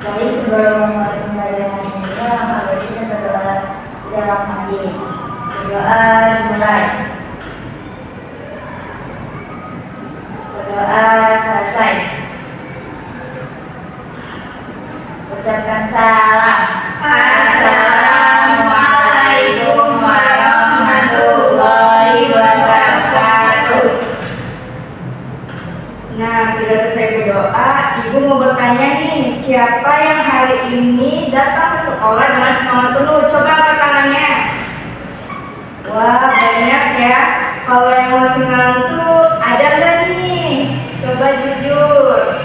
Jadi sebelum memulai pembelajaran ini, mari kita berdoa di dalam hati. Berdoa dimulai. Berdoa selesai. Ucapkan salam. Assalamualaikum warahmatullahi wabarakatuh. Nah, sudah selesai berdoa, Ibu mau bertanya nih, siapa yang hari ini datang ke sekolah dengan semangat penuh? Coba angkat tangannya. Wah, banyak ya. Kalau yang masih ngantuk, ada nggak nih? Coba jujur.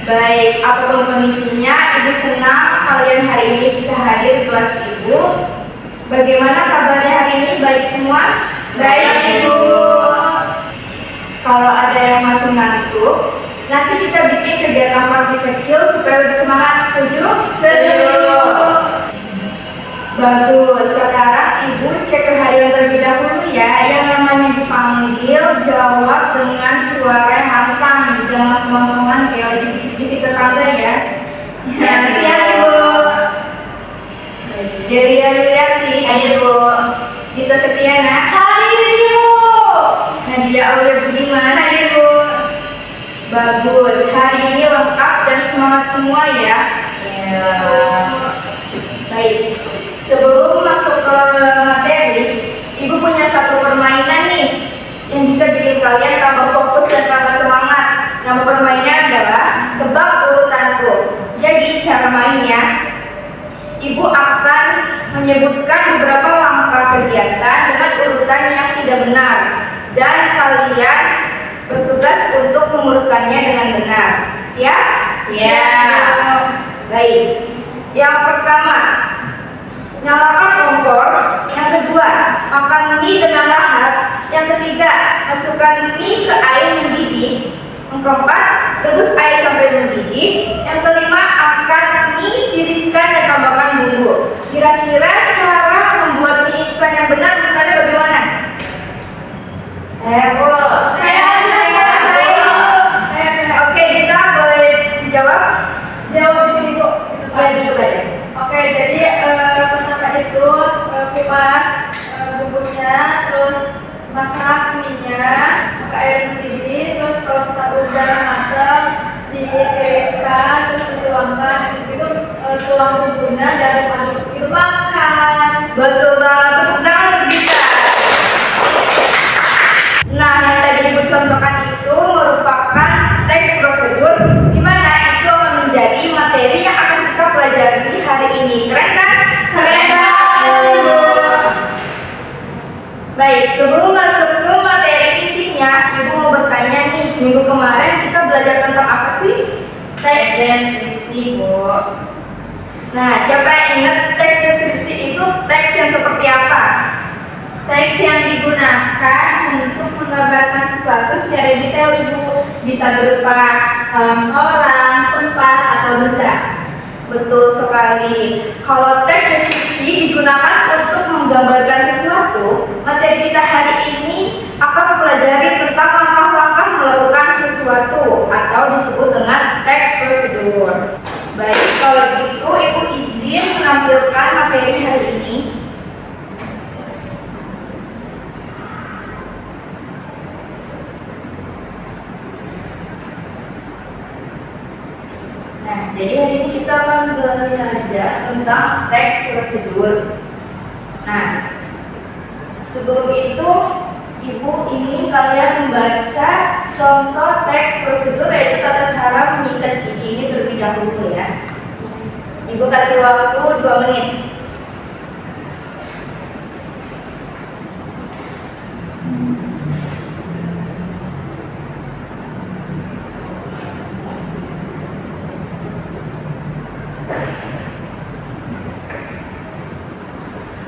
Baik, apapun kondisinya, Ibu senang kalian hari ini bisa hadir di kelas Ibu. Bagaimana kabarnya hari ini? Baik semua? Baik, Ibu. Kalau ada yang masih ngantuk, nanti kita bikin kegiatan praktik kecil supaya lebih semangat. Setuju? Setuju. Bagus. Sekarang Ibu cek kehadiran terlebih dahulu ya. Yang namanya dipanggil, jawab dengan suara yang lantang. Jangan kemampuan kayak lagi bisik-bisik tetangga ya. Ya, Ibu. Jadi Yuliati, Ibu. Dita Setiana, hadir yuk. Nadia Aulia Budiman, hadir Bu. Bagus, hari ini lengkap dan semangat semua ya. Ya. Baik, sebelum masuk ke materi, Ibu punya satu permainan nih yang bisa bikin kalian tambah fokus dan tambah semangat. Nama permainannya adalah tebak urutanku. Jadi cara mainnya, Ibu akan menyebutkan beberapa langkah kegiatan dengan urutan yang tidak benar dan kalian bertugas untuk mengurutkannya dengan benar. Siap? Siap. Baik. Yang pertama, nyalakan kompor. Yang kedua, makan mie dengan lahap. Yang ketiga, masukkan mie ke air mendidih. Yang keempat, rebus air sampai mendidih. Yang kelima, angkat mie, tiriskan dan tambahkan bumbu. Kira-kira cara membuat mie instan yang benar benarnya bagaimana? Bu. Oke, kita boleh dijawab? Jawab di sini, Bu. Ya, duduk aja. Oke, jadi pertama itu kupas bungkusnya, terus masak mie-nya, pakai air mendidih, terus kalau misalnya udah matang, ditiriskan, terus dituangkan, terus itu tuang bumbunya dan aduk, terus itu makan. Betul banget, tepuk tangan bisa. Nah, yang tadi Ibu contohkan itu merupakan teks prosedur di mana itu akan menjadi materi yang akan kita pelajari hari ini. Keren kan? Keren banget. Baik, sebelum masuk ke materi intinya, Ibu mau bertanya nih, minggu kemarin kita belajar tentang apa sih? Teks deskripsi, Bu. Nah, siapa yang ingat teks deskripsi itu teks yang seperti apa? Teks yang digunakan untuk menggambarkan sesuatu secara detail, Ibu. Bisa berupa orang, tempat, atau benda. Betul sekali. Kalau teks deskripsi digunakan untuk menggambarkan sesuatu, materi kita hari ini akan mempelajari tentang langkah-langkah melakukan sesuatu atau disebut dengan teks prosedur. Baik, kalau gitu Ibu izin menampilkan materi hari ini. Nah, jadi hari ini kita akan belajar tentang teks prosedur. Nah, sebelum itu Ibu ingin kalian membaca contoh teks prosedur, yaitu tata cara mengikat gigi ini terlebih dahulu ya. Ibu kasih waktu 2 menit.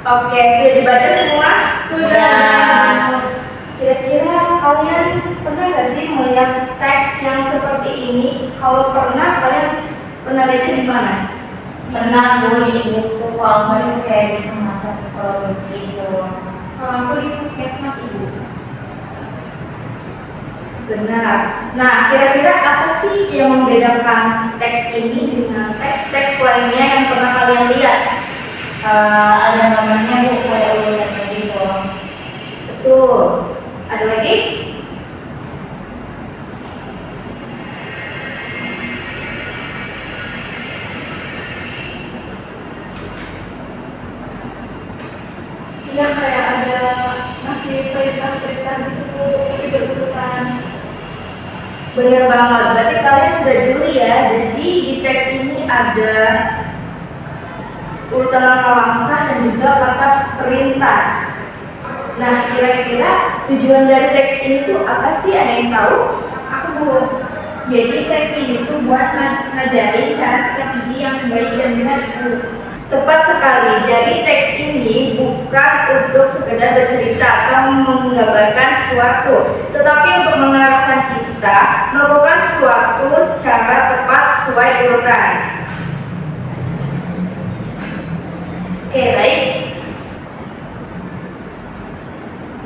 Oke, sudah dibaca semua? Sudah. Kira-kira kalian pernah nggak sih melihat teks yang seperti ini? Kalau pernah, kalian pernah lihatnya di mana? Pernah, Bu, di buku. Kalau nggak itu kayak di kemasan produk gitu. Kalau aku di puskesmas, Ibu. Benar. Nah, kira-kira apa sih yang membedakan teks ini dengan teks-teks lainnya yang pernah kalian lihat? Ada namanya Bu, kayak urutan gitu. Betul. Ada lagi? Iya, kayak ada masih perintah-perintah gitu Bu, tidak urutan. Benar banget, berarti kalian sudah jeli ya. Jadi di teks ini ada urutan langkah-langkah dan juga kata perintah. Nah, kira-kira tujuan dari teks ini tuh apa sih? Ada yang tahu? Aku Bu. Jadi teks ini tuh buat ngajarin cara strategi yang baik dan benar Ibu. Tepat sekali. Jadi teks ini bukan untuk sekedar bercerita atau menggambarkan sesuatu, tetapi untuk mengarahkan kita melakukan sesuatu secara tepat sesuai urutan. Oke, baik.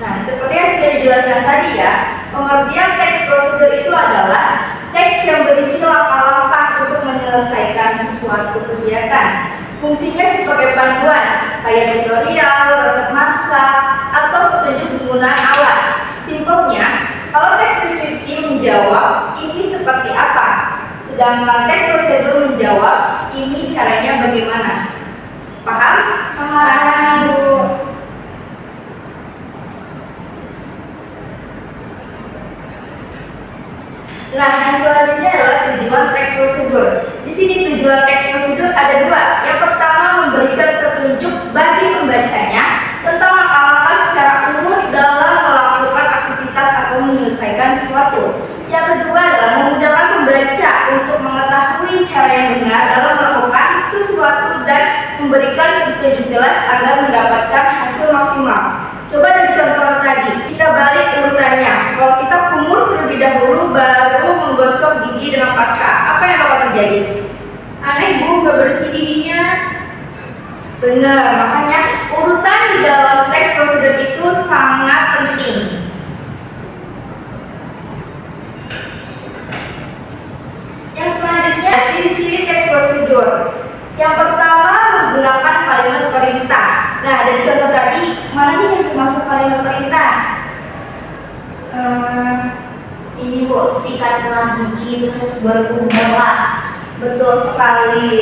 Nah, seperti yang sudah dijelaskan tadi ya, pengertian teks prosedur itu adalah teks yang berisi langkah-langkah untuk menyelesaikan sesuatu kegiatan. Fungsinya sebagai panduan, kayak tutorial, resep masak, atau petunjuk penggunaan alat. Simpelnya, kalau teks deskripsi menjawab, ini seperti apa? Sedangkan teks prosedur menjawab, ini caranya bagaimana? Paham? Paham Bu. Nah, yang selanjutnya adalah tujuan teks prosedur. Di sini tujuan teks prosedur ada dua. Yang pertama, memberikan petunjuk bagi pembacanya tentang langkah-langkah secara urut dalam melakukan aktivitas atau menyelesaikan sesuatu. Yang kedua adalah memudahkan pembaca untuk mengetahui cara yang benar dalam melakukan sesuatu dan memberikan petunjuk jelas agar mendapatkan hasil maksimal. Coba dari contoh tadi, kita balik urutannya. Kalau kita kumur terlebih dahulu, baru menggosok gigi dengan pasta, apa yang bakal terjadi? Aneh Bu, gak bersih giginya. Benar, makanya urutan di dalam teks prosedur itu sangat penting. Yang selanjutnya, ciri-ciri teks prosedur. Yang pertama, menggunakan kalimat perintah. Nah, dari contoh tadi, mana nih yang termasuk kalimat perintah? Ini Bu, sikatlah gigi terus berkumurlah. Betul sekali.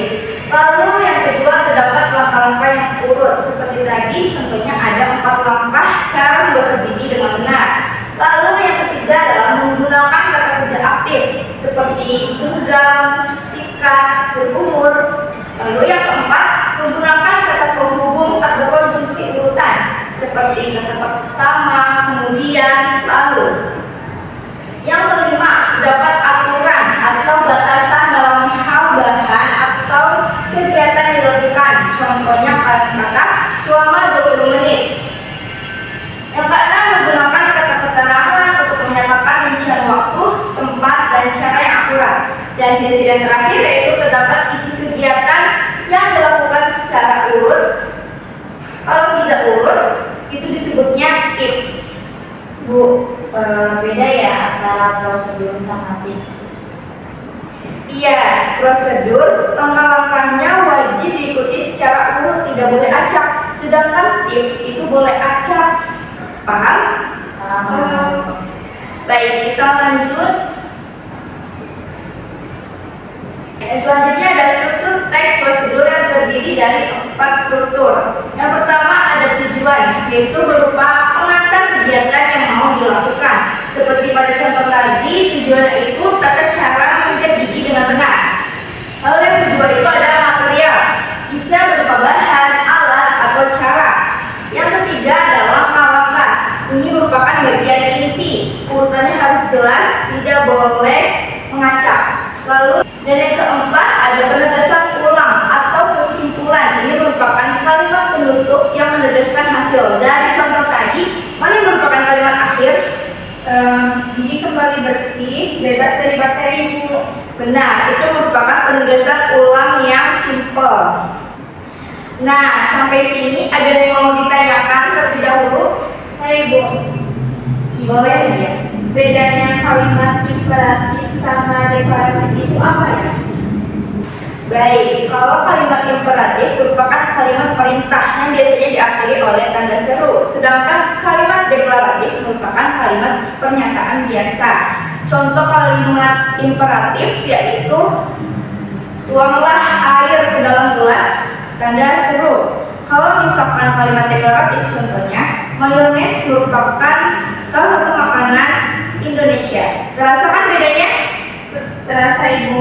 Lalu yang kedua, terdapat langkah-langkah yang urut. Seperti tadi, contohnya ada 4 langkah cara menggosok gigi dengan benar. Lalu yang ketiga adalah menggunakan kata kerja aktif seperti genggam, sikat, berkumur. Lalu yang keempat, menggunakan kata penghubung atau konjungsi urutan seperti kata pertama, kemudian, lalu. Yang kelima, terdapat aturan atau batasan dalam hal bahan atau kegiatan yang dilakukan. Contohnya kata selama 20 menit. Yang keenam, menggunakan kata keterangan untuk menyatakan rincian waktu, tempat, dan cara yang akurat. Dan ciri-ciri yang terakhir yaitu terdapat isi kegiatan yang dilakukan secara urut. Kalau tidak urut, itu disebutnya tips. Bu, beda ya antara prosedur sama tips? Iya, prosedur langkah-langkahnya wajib diikuti secara urut, tidak boleh acak. Sedangkan tips itu boleh acak. Paham? Baik, kita lanjut. Selanjutnya ada struktur teks prosedur yang terdiri dari 4 struktur. Yang pertama ada tujuan, yaitu berupa pengantar kegiatan yang mau dilakukan. Seperti pada contoh tadi, tujuannya itu tata cara mengikat gigi dengan benar. Lalu yang kedua itu ada material, bisa berupa bahan, alat, atau cara. Yang ketiga adalah langkah-langkah. Ini merupakan bagian inti. Urutannya harus jelas, tidak boleh mengacak. Lalu dan yang keempat ada penegasan ulang atau kesimpulan. Ini merupakan kalimat penutup yang menegaskan hasil. Dari contoh tadi, mana yang merupakan kalimat akhir? Gigi kembali bersih, bebas dari bakteri Bu. Benar, itu merupakan penegasan ulang yang simple. Nah, sampai sini ada yang mau ditanyakan terlebih dahulu? Hai Bu, boleh ya? Bedanya kalimat imperatif sama deklaratif itu apa ya? Baik, kalau kalimat imperatif merupakan kalimat perintah yang biasanya diakhiri oleh tanda seru, sedangkan kalimat deklaratif merupakan kalimat pernyataan biasa. Contoh kalimat imperatif yaitu tuanglah air ke dalam gelas, tanda seru. Kalau misalkan kalimat deklaratif contohnya, mayones merupakan salah satu makanan Indonesia. Terasa kan bedanya? Terasa Ibu?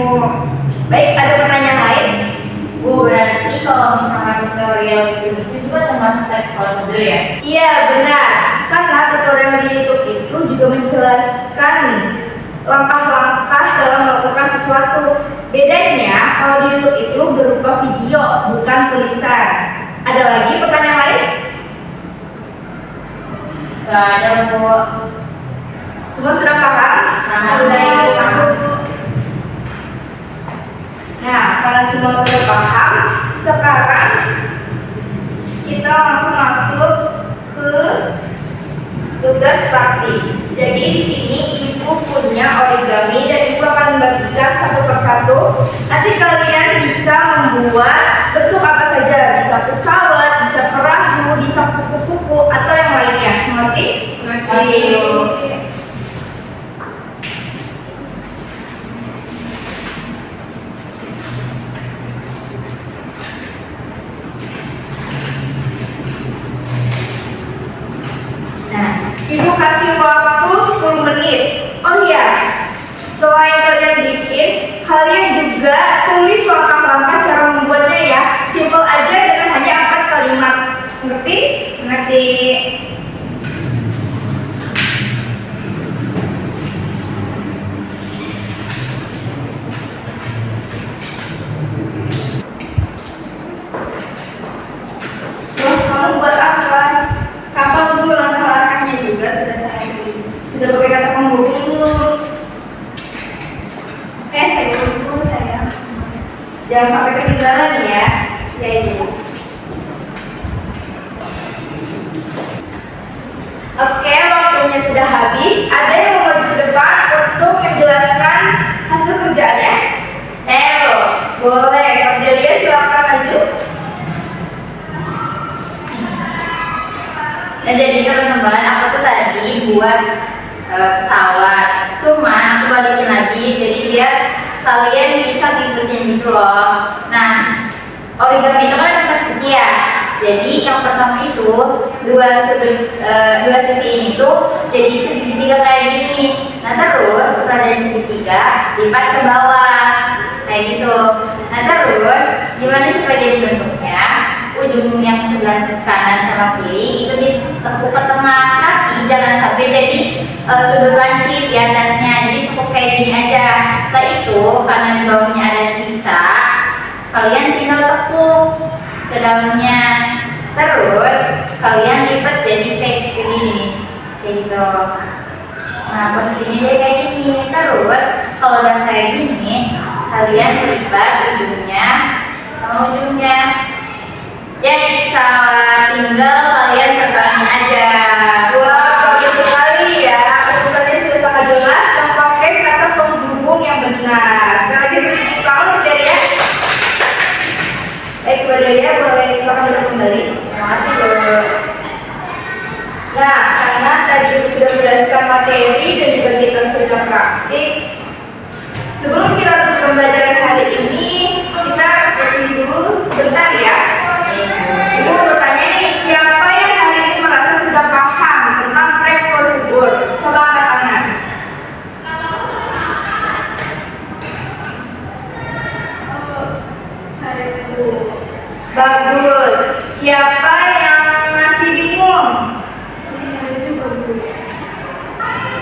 Baik, ada pertanyaan lain? Bu, berarti kalau misalkan tutorial di YouTube itu juga termasuk teks prosedur ya? Iya, benar. Karena tutorial di YouTube itu juga menjelaskan langkah-langkah dalam melakukan sesuatu. Bedanya, kalau di YouTube itu berupa video, bukan tulisan. Ada lagi pertanyaan lain? Gak ada, Bu. Semua sudah paham? Sudah, Ibu. Nah, karena semua sudah paham, sekarang kita langsung masuk ke tugas praktik. Jadi di sini Ibu punya origami dan Ibu akan membagikan satu persatu. Nanti kalian bisa membuat bentuk apa saja, bisa pesawat, bisa perahu, bisa kupu-kupu atau yang lainnya. Mengerti? Mengerti. Nah, Ibu kasih waktu 10 menit. Oh iya, selain kalian bikin, kalian juga tulis langkah-langkah cara membuatnya ya. Simple aja dengan hanya 4 kalimat. Ngerti? Ngerti. Loh, kamu buat apa? Kapal dulu langkah-langkahnya juga sudah saya tulis. Sudah pakai kata penghubung. Pakai dulu saya. Jangan sampai ketinggalan ya. Ya ini. Oke, waktunya sudah habis. Ada yang mau maju ke depan untuk menjelaskan hasil kerjaannya? Ayo, boleh. Cordelia silakan maju. Nah, jadi teman-teman, aku tuh tadi buat pesawat. Cuma aku balikin lagi, jadi biar kalian bisa ngikutin gitu loh. Nah, origami itu kan ada 4 sisi ya. Jadi yang pertama itu dua sisi ini tuh jadi segitiga kayak gini. Nah terus setelah dari segitiga lipat ke bawah kayak gitu. Nah terus gimana supaya jadi bentuknya? Ujung yang sebelah kanan sama kiri itu ditekuk ke tengah, tapi jangan sampai jadi sudut lancip di atasnya. Jadi cukup kayak gini aja. Setelah itu karena di bawahnya ada sisa, kalian tinggal tekuk ke dalamnya. Terus kalian lipat jadi kayak gini, kayak gitu. Nah posisinya jadi kayak gini. Terus kalau udah kayak gini, kalian lipat ujungnya sama ujungnya. Jadi tinggal kalian terbangin aja. Wah, bagus sekali ya. Urutannya sudah sangat jelas dan pakai kata penghubung yang benar. Sekali lagi beri tepuk tangan untuk Delia. Baik, Bu Delia boleh silakan duduk kembali. Terima kasih, Bu. Nah, karena tadi Ibu sudah menjelaskan materi dan juga kita sudah praktik. Sebelum kita tutup pembelajaran hari ini, kita refleksi dulu sebentar ya. Ibu mau bertanya nih, siapa yang hari ini merasa sudah paham tentang teks prosedur? Coba angkat tangan. Bagus. Siapa yang masih bingung?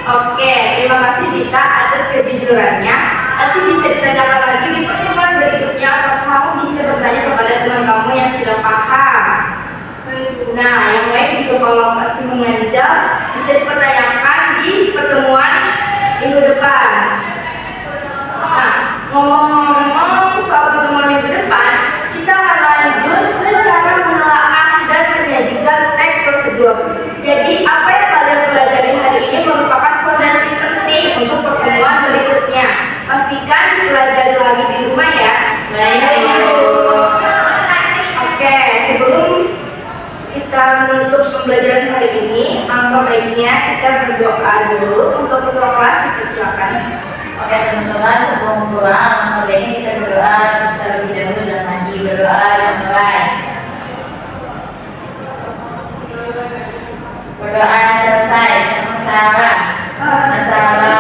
Oke, terima kasih Dita atas kejujurannya. Nanti bisa ditanyakan lagi di pertemuan berikutnya atau kamu bisa bertanya kepada teman kamu yang sudah paham. Nah, yang lain juga kalau masih mengganjal bisa dipertanyakan di pertemuan minggu depan. Nah, ngomong-ngomong soal pertemuan minggu depan, kita akan lanjut ke cara menelaah dan menyajikan teks prosedur. Jadi, apa yang kalian pelajari hari ini merupakan fondasi kan pelajari lagi di rumah ya. Baik, Bu. Oke, sebelum kita menutup pembelajaran hari ini, alangkah baiknya kita berdoa dulu. Untuk ketua kelas dipersilakan. Oke teman-teman, sebelum pulang, alangkah baiknya kita berdoa terlebih dahulu dan lagi berdoa yang mulai. Berdoa selesai, sama salam.